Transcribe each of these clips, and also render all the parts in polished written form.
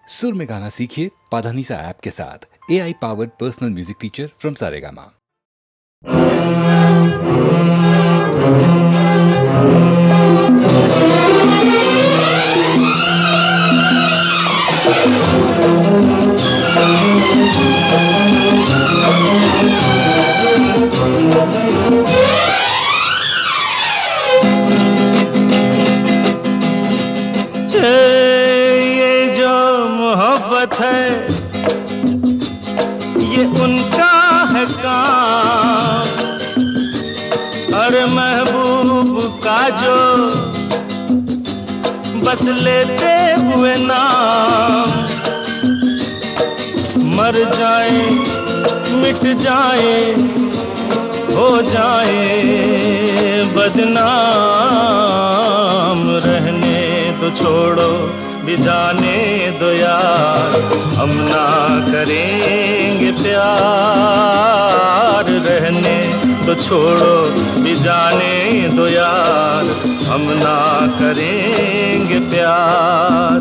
सुर में गाना सीखिए पाधानीसा ऐप के साथ। AI powered personal music teacher from Saregama. है ये उनका है काम, अरे महबूब का जो बस लेते हुए नाम, मर जाए मिट जाए हो जाए बदनाम, रहने तो छोड़ो भी जाने दो यार, हम ना करेंगे प्यार, रहने तो छोड़ो भी जाने दो यार, हम ना करेंगे प्यार।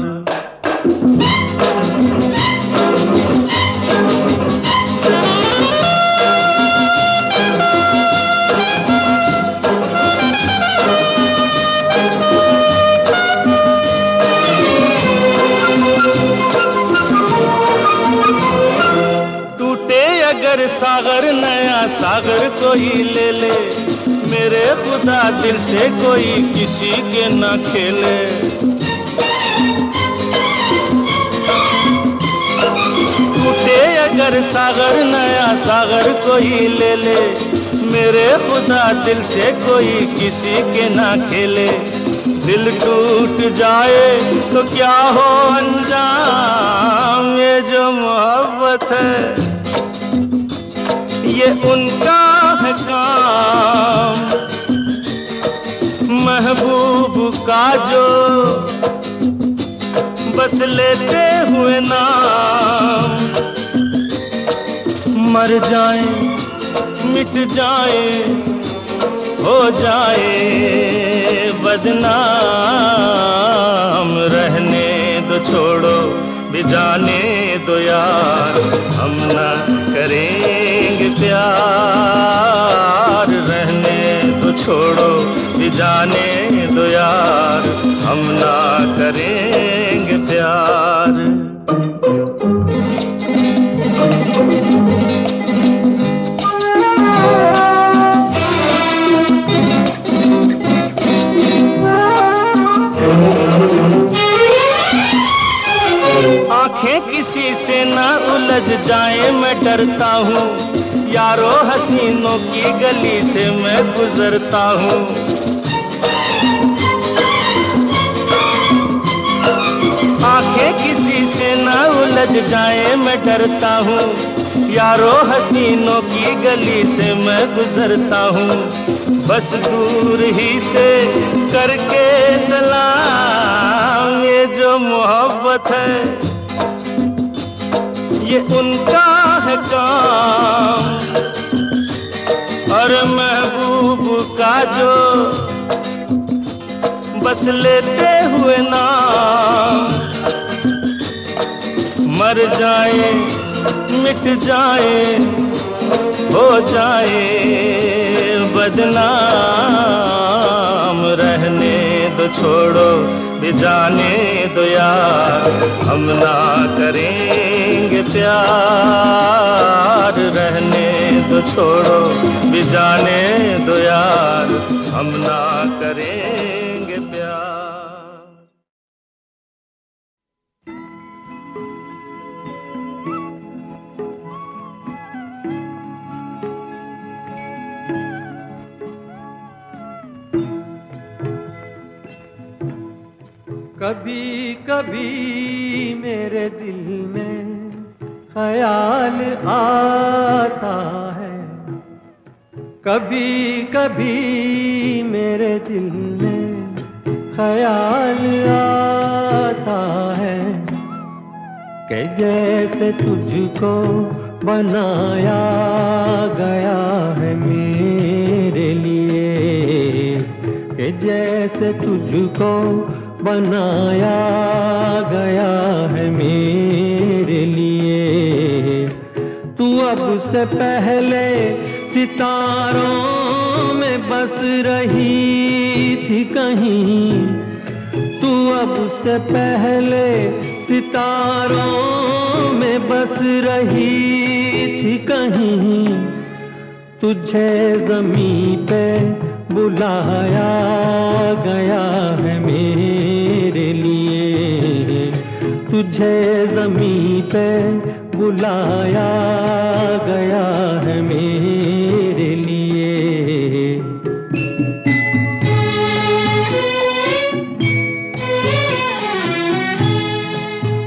सागर नया सागर कोई ले ले, मेरे खुदा दिल से कोई किसी के न खेले। टूटे अगर सागर नया सागर कोई ले ले, मेरे खुदा दिल से कोई किसी के न खेले। दिल टूट जाए तो क्या हो अंजाम, ये जो मोहब्बत है ये उनका है काम, महबूब का जो बस लेते हुए नाम, मर जाए मिट जाए हो जाए बदनाम, रहने दो छोड़ो भी जाने दो यार, हम ना करेंगे प्यार, रहने तो छोड़ो भी जाने दो यार, हम ना करेंगे प्यार। आंखें किसी से ना उलझ जाए मैं डरता हूँ, यारो हसीनों की गली से मैं गुजरता हूँ। आंखें किसी से ना उलझ जाए मैं डरता हूँ, यारो हसीनों की गली से मैं गुजरता हूँ। बस दूर ही से करके सलाम, ये जो मोहब्बत है ये उनका है काम, और महबूब का जो बस लेते हुए नाम, मर जाए मिट जाए हो जाए बदनाम, रहने दो छोड़ो भी जाने दो यार, हम ना करेंगे प्यार, रहने दो छोड़ो भी जाने दो यार, हम ना करेंगे प्यार। कभी कभी मेरे दिल में ख्याल आता है, कभी कभी मेरे दिल में ख्याल आता है, कि जैसे तुझको बनाया गया है मेरे लिए, कि जैसे तुझको बनाया गया है मेरे से पहले सितारों में बस रही थी कहीं, तू अब से पहले सितारों में बस रही थी कहीं। तुझे ज़मीं पे बुलाया गया है मेरे लिए, तुझे ज़मीं पे बुलाया गया है मेरे लिए।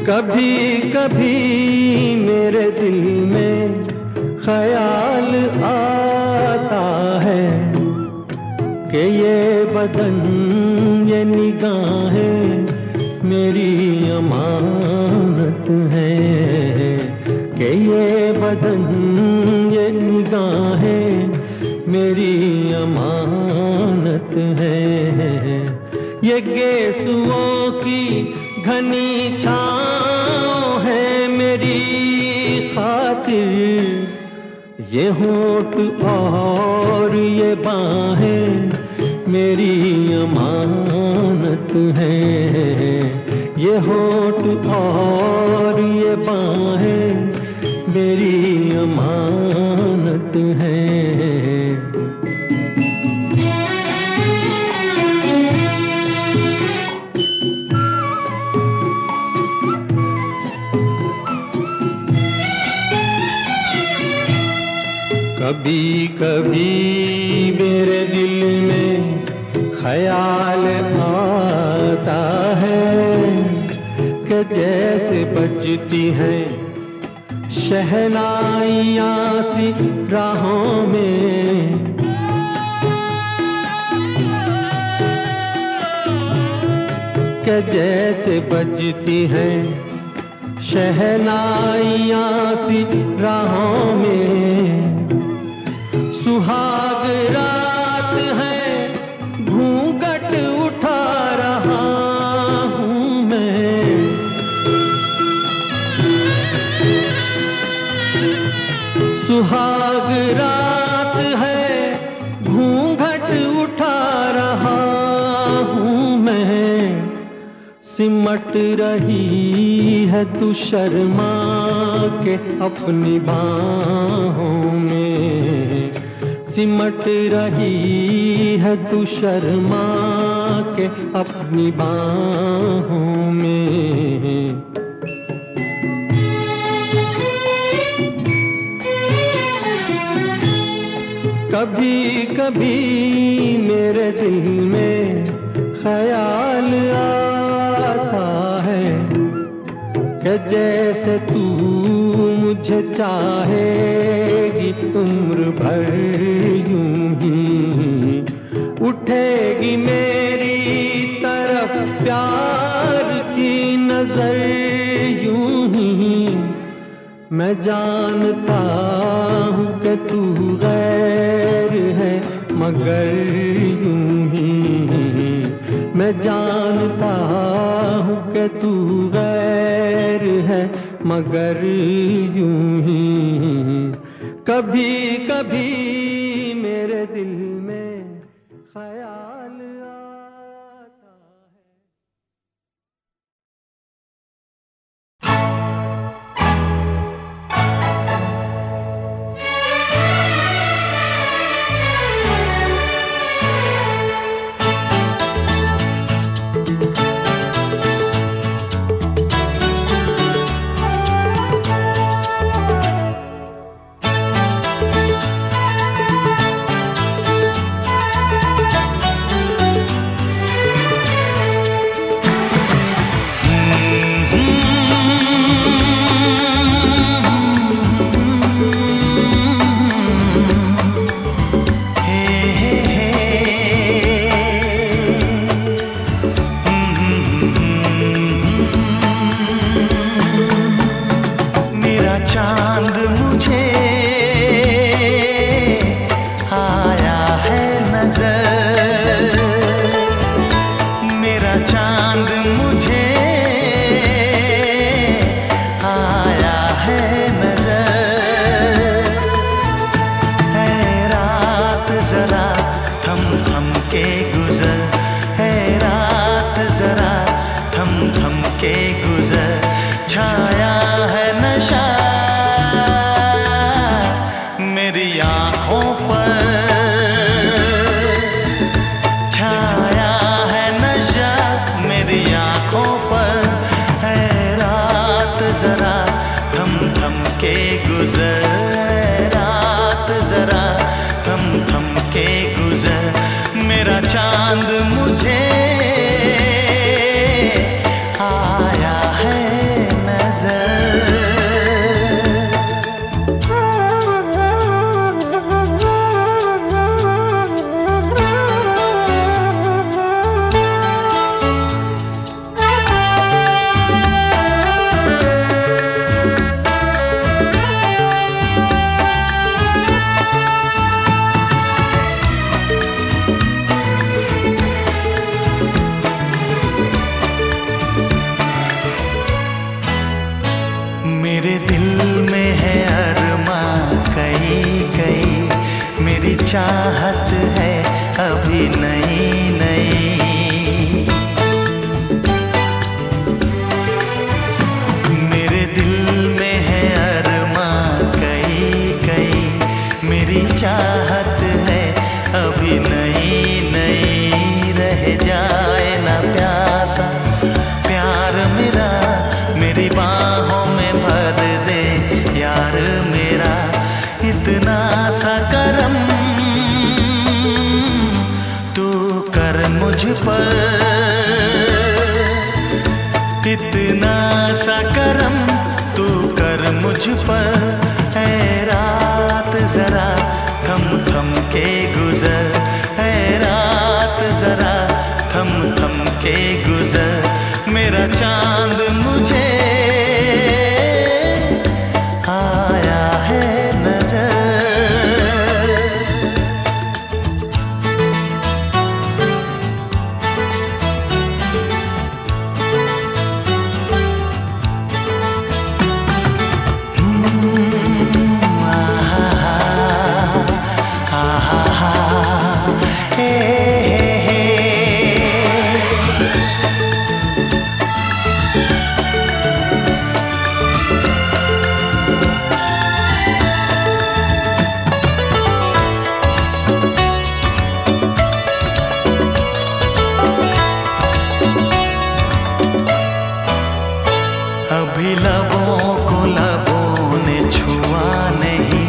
कभी कभी मेरे दिल में ख्याल आता है कि ये बदन ये निगाहें मेरी अमानत है, कि ये बदन ये निगाहें मेरी अमानत है। ये गेसुओं की घनी छाँव है मेरी खातिर, ये होठ और ये बाहें मेरी अमानत है। ये होठ और ये बाहें मेरी अमानत है। कभी कभी मेरे दिल में ख्याल आता है कि जैसे बजती हैं शहनाइयाँ सी राहों में, कि जैसे बजती हैं शहनाइयाँ सी राहों में। सुहाग रात है घूंघट उठा रहा हूँ मैं, सुहाग रात है घूंघट उठा रहा हूँ मैं। सिमट रही है तू शर्मा के अपनी बाहों में, सिमट रही है तू शर्मा के अपनी बाहों में। कभी कभी मेरे दिल में ख्याल आता है कि जैसे तू मुझे चाहेगी उम्र भर यूं ही, उठेगी मेरी तरफ प्यार की नजर यूं ही। मैं जानता हूँ कि तू गैर है मगर यूं ही, मैं जानता हूँ कि तू गैर है मगर यूं ही। कभी कभी मेरे दिल में ख्याल आता है। जरा थम थम के गुजर, रात जरा थम थम के गुजर, मेरा चांद मुझे आया है नजर। मेरे दिल में है अरमां कई कई, मेरी चाहत है अभी नई नई। मेरे दिल में है अरमां कई कई, मेरी चाहत है अभी नई नई। रह जाए ना प्यासा प्यार मेरा, मेरी बाहों में भर दे यार मेरा। इतना सा करम तू कर मुझ पर, इतना सा करम तू कर मुझ पर। ऐ रात जरा थम थम के गुजर, ऐ रात जरा थम थम के गुजर, मेरा चांद मुझे आया है नजर। अभी लबों को लबों ने छुआ नहीं,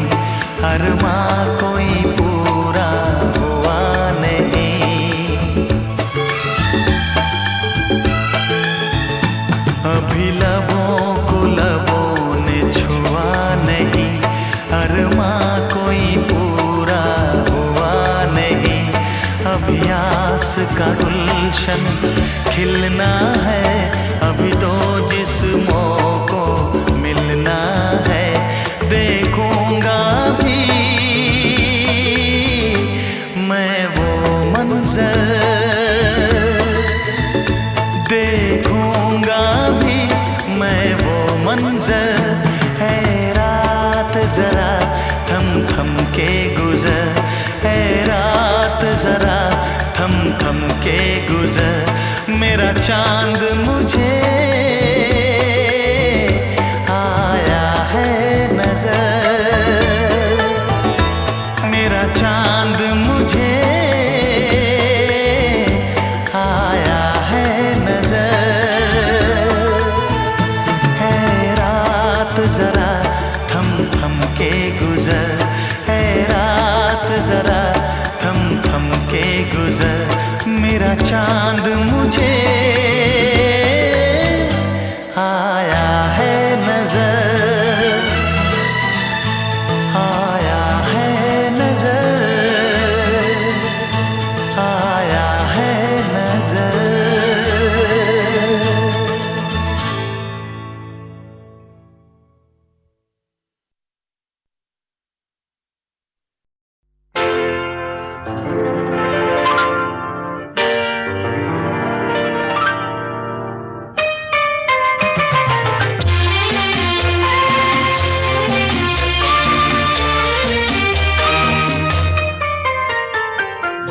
अरमां कोई पूरा हुआ नहीं। अभी लबों को लबों ने छुआ नहीं, अरमां कोई पूरा हुआ नहीं। अभी आस का गुलशन खिलना है, अभी तो जिस्मों को मिलना है। देखूंगा भी मैं वो मंजर, देखूंगा भी मैं वो मंजर। है रात जरा थम थम के गुजर, है रात जरा थम थम के गुजर, मेरा चांद मुझे आया है नजर। मेरा चांद मुझे आया है नजर। है रात जरा थम थम के गुजर, है रात जरा थम थम के गुजर, मेरा चांद मुझे आया है नजर, आया है नजर, आया है नजर।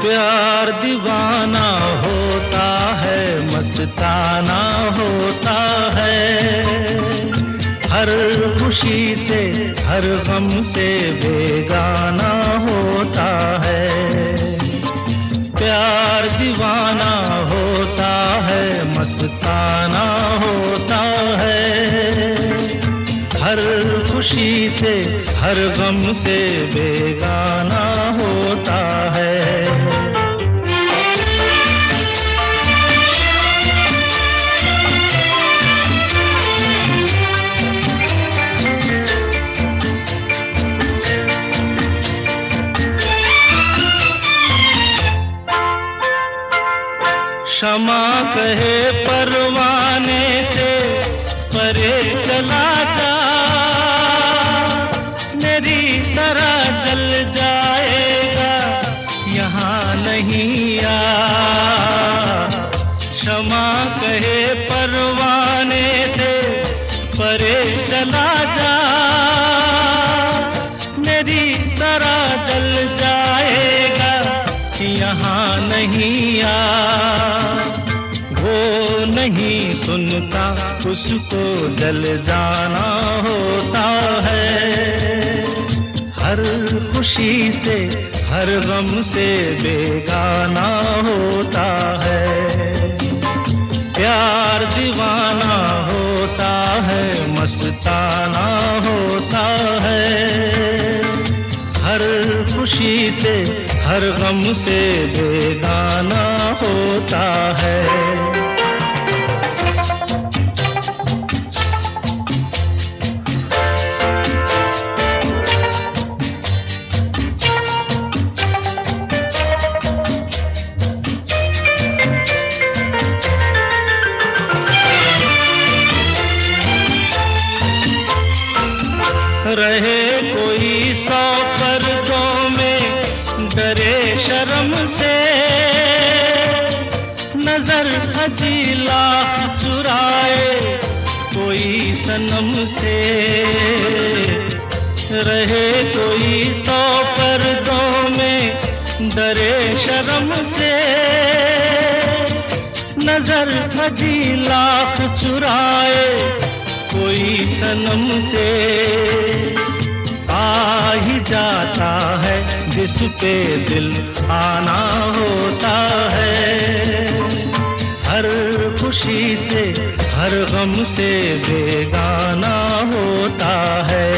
प्यार दीवाना होता है, मस्ताना होता है, हर खुशी से हर गम से बेगाना होता है। प्यार दीवाना होता है, मस्ताना होता है, खुशी से हर गम से बेगाना होता है। क्षमा कहे परवाने से परे चला जा, मेरी तरह जल जाएगा यहाँ नहीं आ। क्षमा कहे परवाने से परे चला जा, मेरी तरह जल जाएगा यहाँ नहीं आ। वो नहीं सुनता उसको जल जाना होता है। हर खुशी से हर गम से बेगाना होता है। प्यार दीवाना होता है, मस्ताना होता है। हर खुशी से हर गम से बेगाना होता है। रहे कोई 100 पर्दों में, डरे शर्म से, नजर हजी लाख चुराए कोई सनम से। रहे कोई 100 पर्दों में, डरे शर्म से, नजर हजी लाख चुराए कोई सनम से। आ ही जाता है जिस पे दिल आना होता है। हर खुशी से हर गम से बेगाना होता है।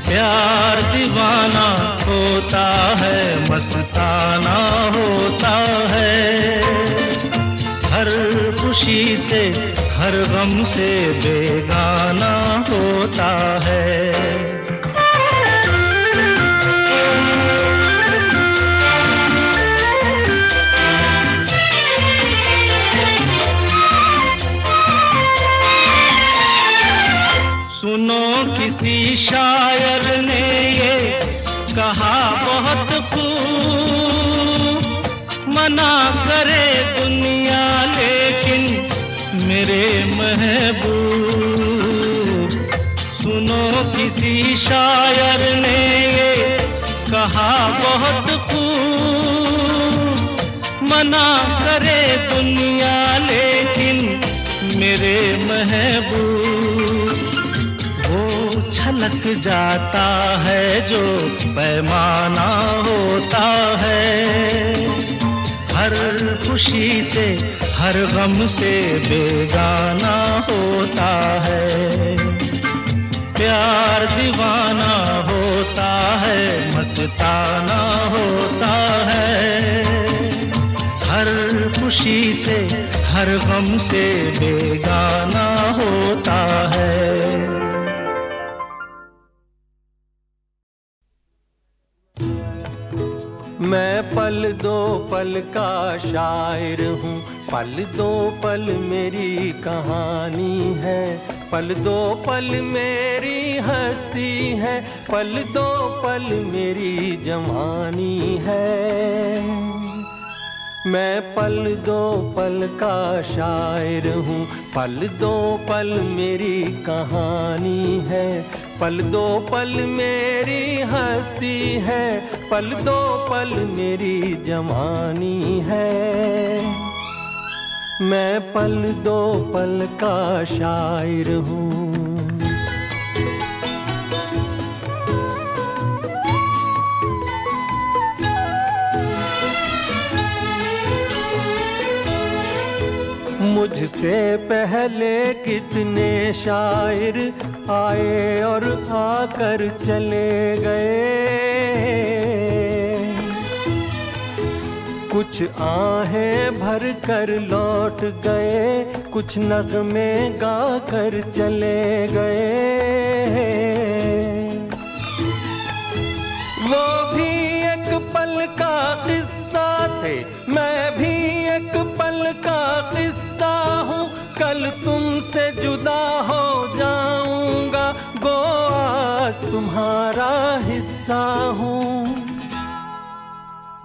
प्यार दीवाना होता है, मस्ताना होता है। हर खुशी से हर गम से बेगाना होता है। सुनो किसी शायर ने ये कहा बहुत खूब, मना करे दुनिया लेकिन मेरे महबूब। सुनो किसी शायर ने ये कहा बहुत खूब, मना करे दुनिया लेकिन मेरे महबूब। वो छलक जाता है जो पैमाना होता है। हर खुशी से हर गम से बेगाना होता है। प्यार दीवाना होता है, मस्ताना होता है। हर खुशी से हर गम से बेगाना होता है। मैं पल दो पल का शायर हूँ, पल दो पल मेरी कहानी है। पल दो पल मेरी हस्ती है, पल दो पल मेरी जवानी है। मैं पल दो पल का शायर हूँ, पल दो पल मेरी कहानी है। पल दो पल मेरी हस्ती है, पल दो पल मेरी जवानी है। मैं पल दो पल का शायर हूँ। मुझ मुझसे पहले कितने शायर आए और आकर चले गए, कुछ आहें भर कर लौट गए, कुछ नगमे गा कर चले गए। वो भी एक पल का किस्सा थे, मैं भी एक पल का किस्सा हूँ। कल तुमसे जुदा हो जाऊंगा, गो आज तुम्हारा हिस्सा हूँ।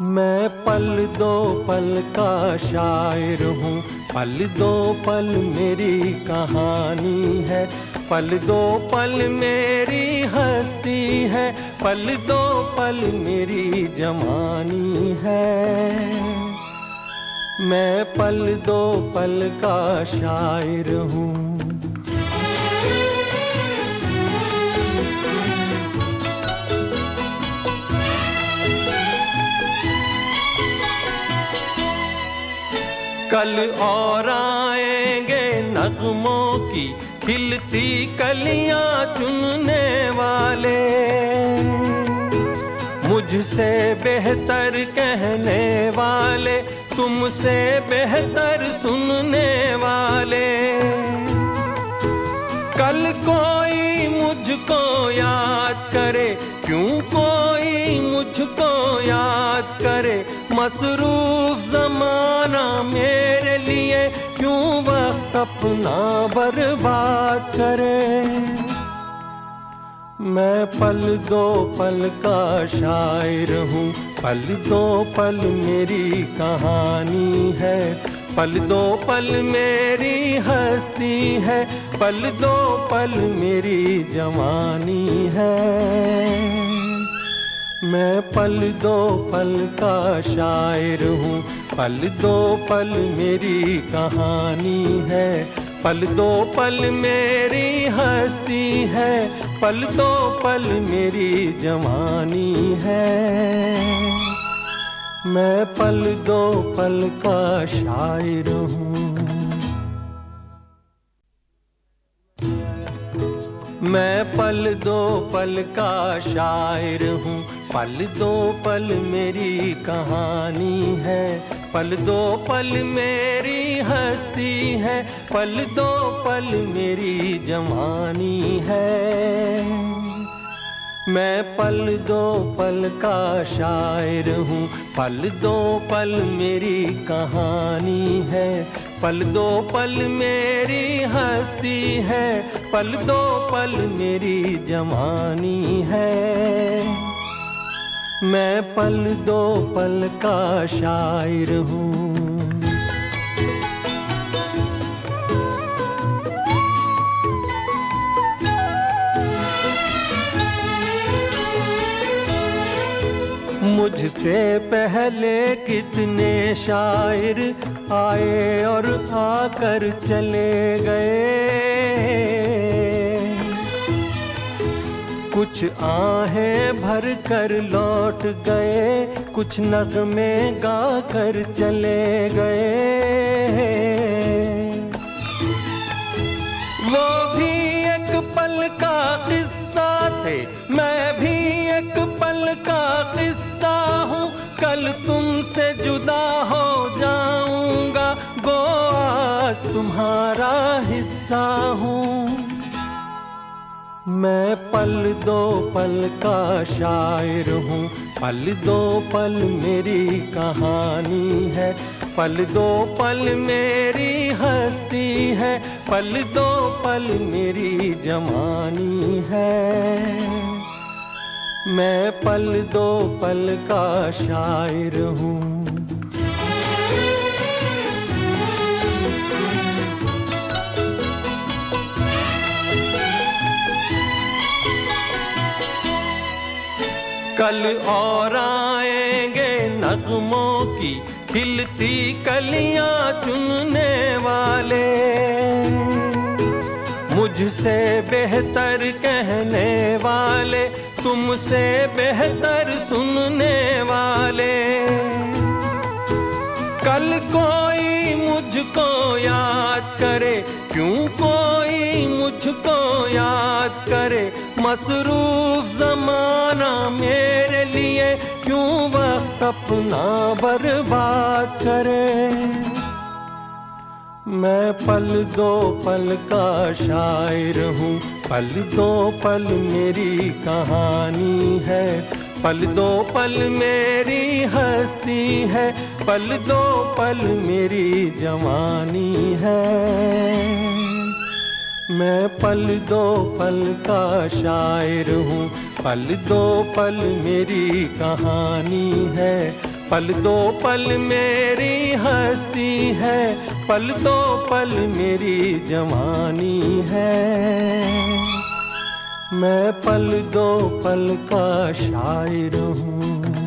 मैं पल दो पल का शायर हूँ, पल दो पल मेरी कहानी है, पल दो पल मेरी हस्ती है, पल दो पल मेरी जवानी है। मैं पल दो पल का शायर हूँ। कल और आएंगे नगमों की खिलती कलियां चुनने वाले, मुझसे बेहतर कहने वाले, तुमसे बेहतर सुनने वाले। कल कोई मुझको याद करे, क्यों कोई मुझको याद करे, मसरूफ ज़माना मेरे लिए क्यों वक्त अपना बर्बाद करे। मैं पल दो पल का शायर हूँ, पल दो पल मेरी कहानी है, पल दो पल मेरी हस्ती है, पल दो पल मेरी जवानी है। मैं पल दो पल का शायर हूँ, पल दो पल मेरी कहानी है, पल दो पल मेरी हस्ती है, पल दो पल मेरी जवानी है। मैं पल दो पल का शायर हूँ। मैं पल दो पल का शायर हूँ, पल दो पल मेरी कहानी है, पल दो पल मेरी हस्ती है, पल दो पल मेरी जवानी है। मैं पल दो पल का शायर हूँ, पल दो पल मेरी कहानी है, पल दो पल मेरी हस्ती है, पल दो पल मेरी जवानी है। मैं पल दो पल का शायर हूँ। मुझसे पहले कितने शायर आए और आकर चले गए, कुछ आहें भर कर लौट गए, कुछ नगमे गा कर चले गए। वो भी एक पल का किस्सा थे, मैं भी एक पल का किस्सा हूँ। कल तुमसे जुदा हो जाऊंगा, गो आज तुम्हारा हिस्सा हूँ। मैं पल दो पल का शायर हूँ, पल दो पल मेरी कहानी है, पल दो पल मेरी हस्ती है, पल दो पल मेरी जवानी है। मैं पल दो पल का शायर हूँ। कल और आएंगे नगमों की खिलती कलियां चुनने वाले, मुझसे बेहतर कहने वाले, तुमसे बेहतर सुनने वाले। पल कोई मुझको याद करे, क्यों कोई मुझको याद करे, मसरूफ जमाना मेरे लिए क्यों वक्त अपना बर्बाद करे। मैं पल दो पल का शायर हूँ, पल दो पल मेरी कहानी है, पल दो पल मेरी हस्ती है, पल दो पल मेरी जवानी है। मैं पल दो पल का शायर हूँ, पल दो पल मेरी कहानी है, पल दो पल मेरी हस्ती है, पल दो पल मेरी जवानी है। मैं पल दो पल का शायर हूँ।